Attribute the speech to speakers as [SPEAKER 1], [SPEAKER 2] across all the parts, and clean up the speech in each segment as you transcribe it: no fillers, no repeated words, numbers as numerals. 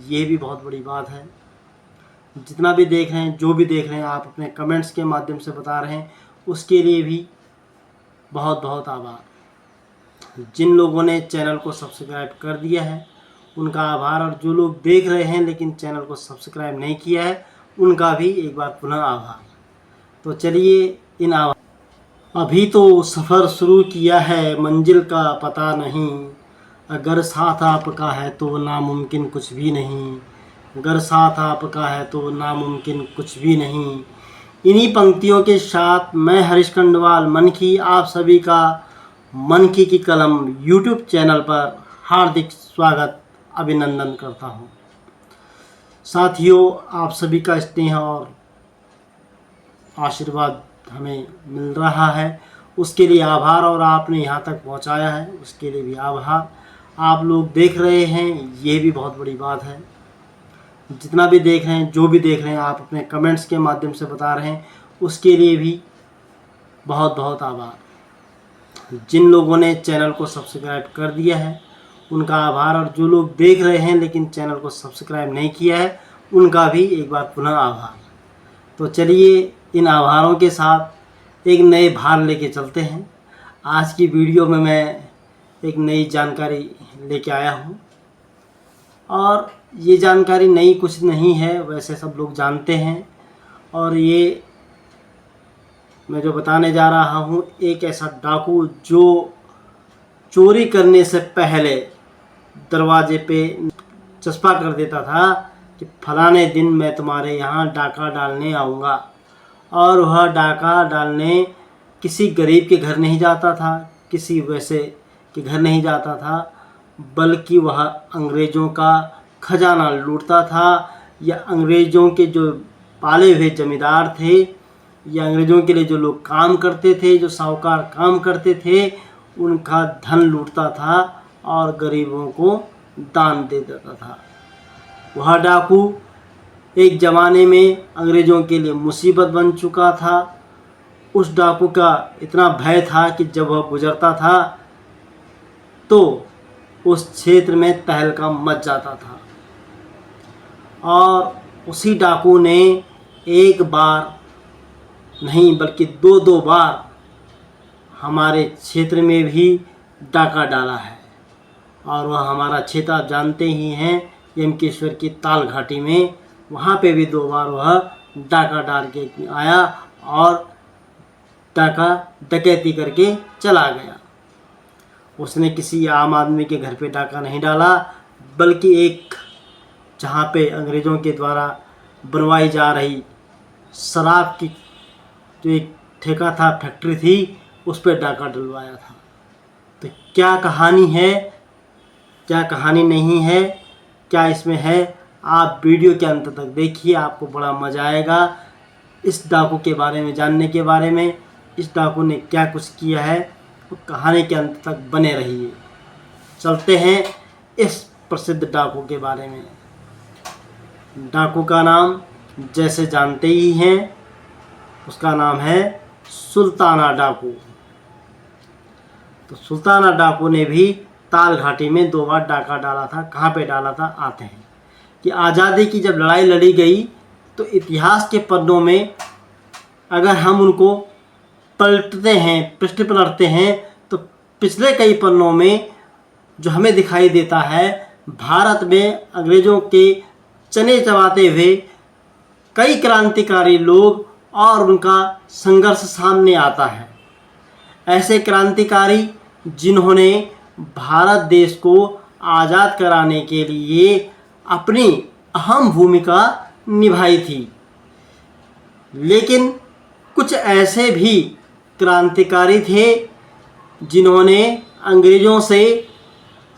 [SPEAKER 1] ये भी बहुत बड़ी बात है। जितना भी देख रहे हैं, जो भी देख रहे हैं, आप अपने कमेंट्स के माध्यम से बता रहे हैं, उसके लिए भी बहुत बहुत आभार। जिन लोगों ने चैनल को सब्सक्राइब कर दिया है उनका आभार, और जो लोग देख रहे हैं लेकिन चैनल को सब्सक्राइब नहीं किया है उनका भी एक बार पुनः आभार। तो चलिए इन आभार। अभी तो सफ़र शुरू किया है, मंजिल का पता नहीं, अगर साथ आपका है तो नामुमकिन कुछ भी नहीं, अगर साथ आपका है तो नामुमकिन कुछ भी नहीं। इन्हीं पंक्तियों के साथ मैं हरीश खंडवाल मन की आप सभी का मन की कलम यूट्यूब चैनल पर हार्दिक स्वागत अभिनंदन करता हूँ। साथियों, आप सभी का स्नेह और आशीर्वाद हमें मिल रहा है, उसके लिए आभार, और आपने यहाँ तक पहुँचाया है उसके लिए भी आभार। आप लोग देख रहे हैं, ये भी बहुत बड़ी बात है। जितना भी देख रहे हैं, जो भी देख रहे हैं, आप अपने कमेंट्स के माध्यम से बता रहे हैं, उसके लिए भी बहुत बहुत आभार। जिन लोगों ने चैनल को सब्सक्राइब कर दिया है उनका आभार, और जो लोग देख रहे हैं लेकिन चैनल को सब्सक्राइब नहीं किया है उनका भी एक बार पुनः आभार। तो चलिए इन आभारों के साथ एक नए भार लेके चलते हैं। आज की वीडियो में मैं एक नई जानकारी लेके आया हूँ, और ये जानकारी नई कुछ नहीं है, वैसे सब लोग जानते हैं। और ये मैं जो बताने जा रहा हूँ, एक ऐसा डाकू जो चोरी करने से पहले दरवाजे पे चस्पा कर देता था कि फलाने दिन मैं तुम्हारे यहाँ डाका डालने आऊँगा, और वह डाका डालने किसी गरीब के घर नहीं जाता था, किसी वैसे के घर नहीं जाता था, बल्कि वह अंग्रेज़ों का खजाना लूटता था, या अंग्रेज़ों के जो पाले हुए जमींदार थे, या अंग्रेज़ों के लिए जो लोग काम करते थे, जो साहूकार काम करते थे, उनका धन लूटता था और गरीबों को दान दे देता था। वह डाकू एक ज़माने में अंग्रेज़ों के लिए मुसीबत बन चुका था। उस डाकू का इतना भय था कि जब वह गुजरता था तो उस क्षेत्र में तहलका मच जाता था। और उसी डाकू ने एक बार नहीं बल्कि दो बार हमारे क्षेत्र में भी डाका डाला है। और वह हमारा क्षेत्र आप जानते ही हैं, यमकेश्वर की ताल घाटी में, वहाँ पे भी 2 बार वह डाका डाल के आया और डाका डकैती करके चला गया। उसने किसी आम आदमी के घर पे डाका नहीं डाला, बल्कि एक जहाँ पे अंग्रेज़ों के द्वारा बनवाई जा रही शराब की जो एक ठेका था, फैक्ट्री थी, उस पर डाका डलवाया था। तो क्या कहानी है, क्या कहानी नहीं है, क्या इसमें है, आप वीडियो के अंत तक देखिए, आपको बड़ा मज़ा आएगा इस डाकू के बारे में जानने के बारे में। इस डाकू ने क्या कुछ किया है, तो कहानी के अंत तक बने रहिए। चलते हैं इस प्रसिद्ध डाकू के बारे में। डाकू का नाम जैसे जानते ही हैं, उसका नाम है सुल्ताना डाकू। तो सुल्ताना डाकू ने भी ताल घाटी में 2 बार डाका डाला था। कहाँ पे डाला था, आते हैं कि आज़ादी की जब लड़ाई लड़ी गई तो इतिहास के पन्नों में अगर हम उनको पलटते हैं, पृष्ठ पलटते हैं, तो पिछले कई पन्नों में जो हमें दिखाई देता है, भारत में अंग्रेज़ों के चने चबाते हुए कई क्रांतिकारी लोग और उनका संघर्ष सामने आता है। ऐसे क्रांतिकारी जिन्होंने भारत देश को आज़ाद कराने के लिए अपनी अहम भूमिका निभाई थी। लेकिन कुछ ऐसे भी क्रांतिकारी थे जिन्होंने अंग्रेज़ों से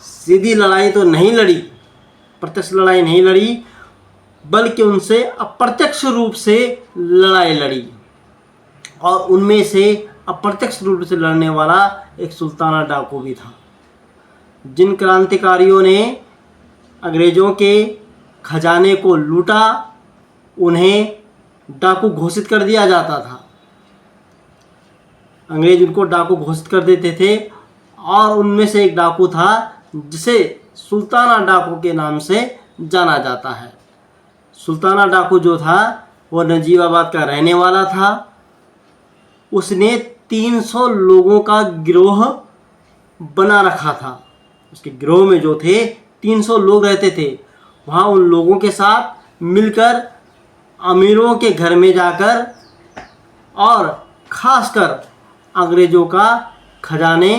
[SPEAKER 1] सीधी लड़ाई तो नहीं लड़ी, प्रत्यक्ष लड़ाई नहीं लड़ी, बल्कि उनसे अप्रत्यक्ष रूप से लड़ाई लड़ी। और उनमें से अप्रत्यक्ष रूप से लड़ने वाला एक सुल्ताना डाकू भी था। जिन क्रांतिकारियों ने अंग्रेज़ों के खजाने को लूटा, उन्हें डाकू घोषित कर दिया जाता था। अंग्रेज उनको डाकू घोषित कर देते थे, और उनमें से एक डाकू था जिसे सुल्ताना डाकू के नाम से जाना जाता है। सुल्ताना डाकू जो था वो नजीबाबाद का रहने वाला था। उसने 300 लोगों का गिरोह बना रखा था। उसके गिरोह में जो थे 300 लोग रहते थे। वहाँ उन लोगों के साथ मिलकर अमीरों के घर में जाकर और ख़ासकर अंग्रेज़ों का खजाने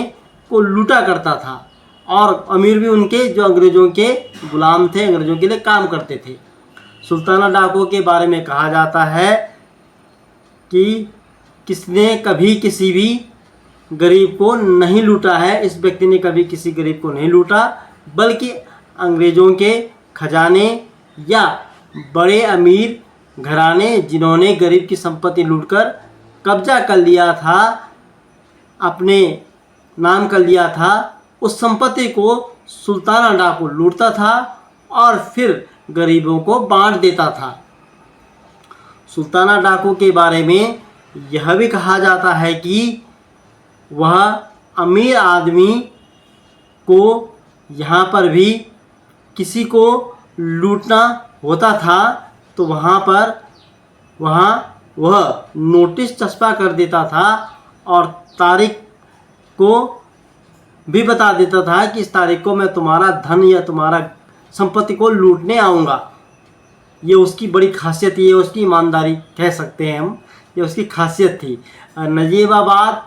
[SPEAKER 1] को लूटा करता था। और अमीर भी उनके जो अंग्रेज़ों के गुलाम थे, अंग्रेज़ों के लिए काम करते थे। सुल्ताना डाकू के बारे में कहा जाता है कि किसने कभी किसी भी गरीब को नहीं लूटा है। इस व्यक्ति ने कभी किसी गरीब को नहीं लूटा, बल्कि अंग्रेज़ों के खजाने या बड़े अमीर घराने जिन्होंने गरीब की संपत्ति लूटकर कब्जा कर लिया था, अपने नाम कर लिया था, उस संपत्ति को सुल्ताना डाकू लूटता था और फिर गरीबों को बांट देता था। सुल्ताना डाकू के बारे में यह भी कहा जाता है कि वह अमीर आदमी को यहाँ पर भी किसी को लूटना होता था तो वह नोटिस चस्पा कर देता था और तारीख को भी बता देता था कि इस तारीख को मैं तुम्हारा धन या तुम्हारा संपत्ति को लूटने आऊँगा। ये उसकी बड़ी खासियत, ये उसकी ईमानदारी कह सकते हैं हम, ये उसकी खासियत थी। नजीबाबाद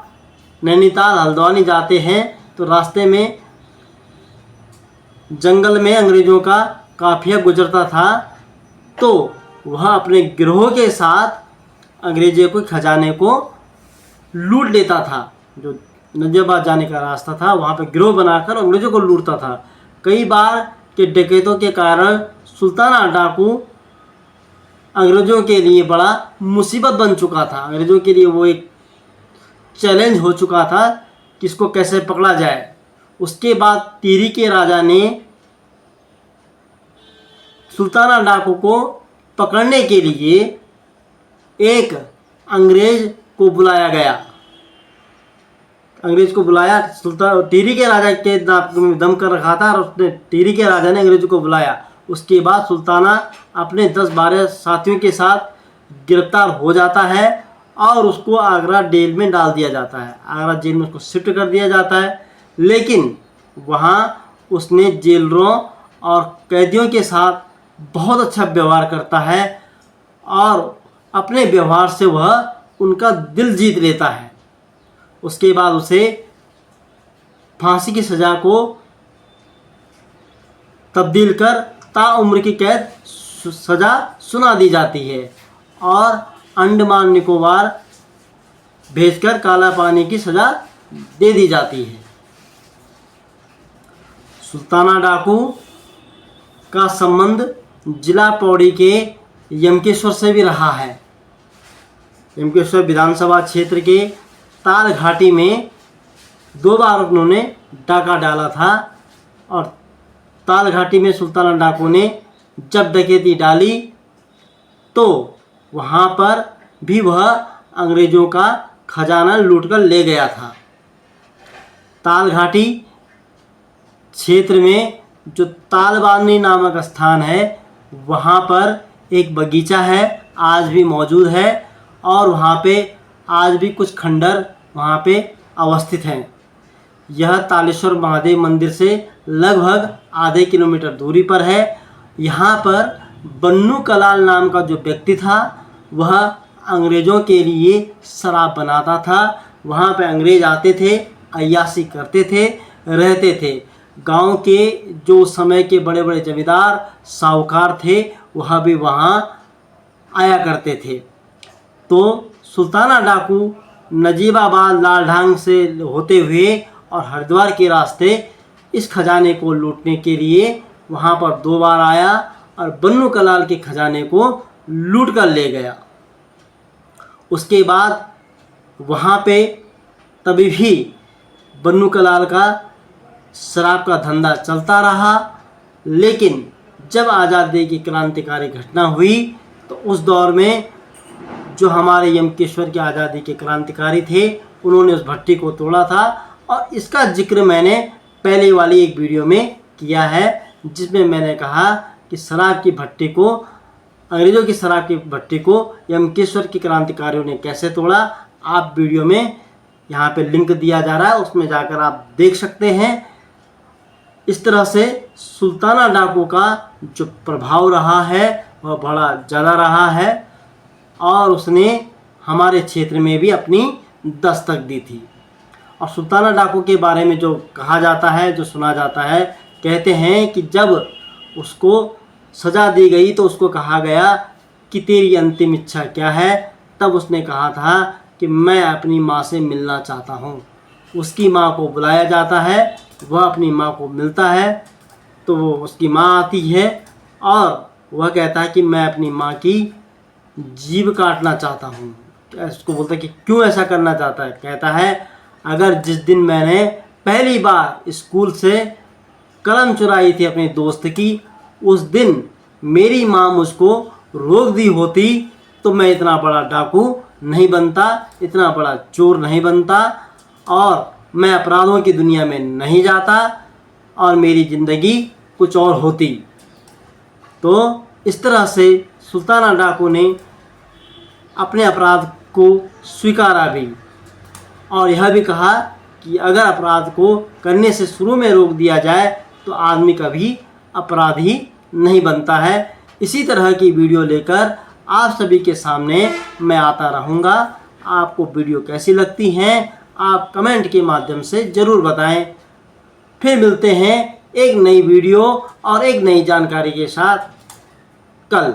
[SPEAKER 1] नैनीताल हल्द्वानी जाते हैं तो रास्ते में जंगल में अंग्रेज़ों का काफ़िया गुजरता था, तो वह अपने गिरोह के साथ अंग्रेज़ों के खजाने को लूट लेता था। जो नजीबाबाद जाने का रास्ता था वहाँ पे गिरोह बनाकर अंग्रेज़ों को लूटता था। कई बार के डकैतों के कारण सुल्ताना डाकू अंग्रेज़ों के लिए बड़ा मुसीबत बन चुका था। अंग्रेज़ों के लिए वो एक चैलेंज हो चुका था कि इसको कैसे पकड़ा जाए। उसके बाद टिहरी के राजा ने सुल्ताना डाकू को पकड़ने के लिए एक अंग्रेज़ को बुलाया गया। अंग्रेज़ को बुलाया, टिहरी के राजा के दम कर रखा था और उसने टिहरी के राजा ने अंग्रेज़ों को बुलाया। उसके बाद सुल्ताना अपने 10-12 साथियों के साथ गिरफ्तार हो जाता है और उसको आगरा जेल में डाल दिया जाता है। आगरा जेल में उसको शिफ्ट कर दिया जाता है, लेकिन वहाँ उसने जेलरों और कैदियों के साथ बहुत अच्छा व्यवहार करता है और अपने व्यवहार से वह उनका दिल जीत लेता है। उसके बाद उसे फांसी की सज़ा को तब्दील कर ताउम्र की कैद सज़ा सुना दी जाती है और अंडमान निकोबार भेजकर काला पानी की सज़ा दे दी जाती है। सुल्ताना डाकू का संबंध जिला पौड़ी के यमकेश्वर से भी रहा है। यमकेश्वर विधानसभा क्षेत्र के ताल घाटी में 2 बार उन्होंने डाका डाला था और ताल घाटी में सुल्ताना डाकू ने जब डकैती डाली तो वहाँ पर भी वह अंग्रेज़ों का खजाना लूटकर ले गया था। ताल घाटी क्षेत्र में जो तालबानी नामक स्थान है वहाँ पर एक बगीचा है, आज भी मौजूद है और वहाँ पे आज भी कुछ खंडर वहाँ पे अवस्थित हैं। यह तालेश्वर महादेव मंदिर से लगभग आधे किलोमीटर दूरी पर है। यहाँ पर बन्नू कलाल नाम का जो व्यक्ति था वह अंग्रेज़ों के लिए शराब बनाता था। वहाँ पे अंग्रेज़ आते थे, अय्याशी करते थे, रहते थे। गांव के जो समय के बड़े बड़े जमींदार साहूकार थे वह भी वहाँ आया करते थे। तो सुल्ताना डाकू नजीबाबाद लालढांग से होते हुए और हरिद्वार के रास्ते इस खजाने को लूटने के लिए वहाँ पर 2 बार आया और बन्नू कलाल के खजाने को लूट कर ले गया। उसके बाद वहाँ पे तभी भी बन्नू कलाल का शराब का धंधा चलता रहा, लेकिन जब आज़ादी की क्रांतिकारी घटना हुई तो उस दौर में जो हमारे यमकेश्वर के आज़ादी के क्रांतिकारी थे उन्होंने उस भट्टी को तोड़ा था और इसका जिक्र मैंने पहले वाली एक वीडियो में किया है जिसमें मैंने कहा कि शराब की भट्टी को, अंग्रेज़ों की शराब की भट्टी को यमकेश्वर के क्रांतिकारियों ने कैसे तोड़ा। आप वीडियो में यहाँ पे लिंक दिया जा रहा है, उसमें जाकर आप देख सकते हैं। इस तरह से सुल्ताना डाकू का जो प्रभाव रहा है वह बड़ा ज़्यादा रहा है और उसने हमारे क्षेत्र में भी अपनी दस्तक दी थी। और सुल्ताना डाकू के बारे में जो कहा जाता है, जो सुना जाता है, कहते हैं कि जब उसको सज़ा दी गई तो उसको कहा गया कि तेरी अंतिम इच्छा क्या है। तब उसने कहा था कि मैं अपनी माँ से मिलना चाहता हूँ। उसकी माँ को बुलाया जाता है, वह अपनी माँ को मिलता है, तो वो उसकी माँ आती है और वह कहता है कि मैं अपनी माँ की जीभ काटना चाहता हूँ। उसको बोलता है कि क्यों ऐसा करना चाहता है। कहता है अगर जिस दिन मैंने पहली बार स्कूल से कलम चुराई थी अपने दोस्त की, उस दिन मेरी माँ मुझको रोक दी होती तो मैं इतना बड़ा डाकू नहीं बनता, इतना बड़ा चोर नहीं बनता और मैं अपराधों की दुनिया में नहीं जाता और मेरी ज़िंदगी कुछ और होती। तो इस तरह से सुल्ताना डाकू ने अपने अपराध को स्वीकारा भी और यह भी कहा कि अगर अपराध को करने से शुरू में रोक दिया जाए तो आदमी कभी अपराधी नहीं बनता है। इसी तरह की वीडियो लेकर आप सभी के सामने मैं आता रहूँगा। आपको वीडियो कैसी लगती हैं आप कमेंट के माध्यम से ज़रूर बताएं। फिर मिलते हैं एक नई वीडियो और एक नई जानकारी के साथ कल।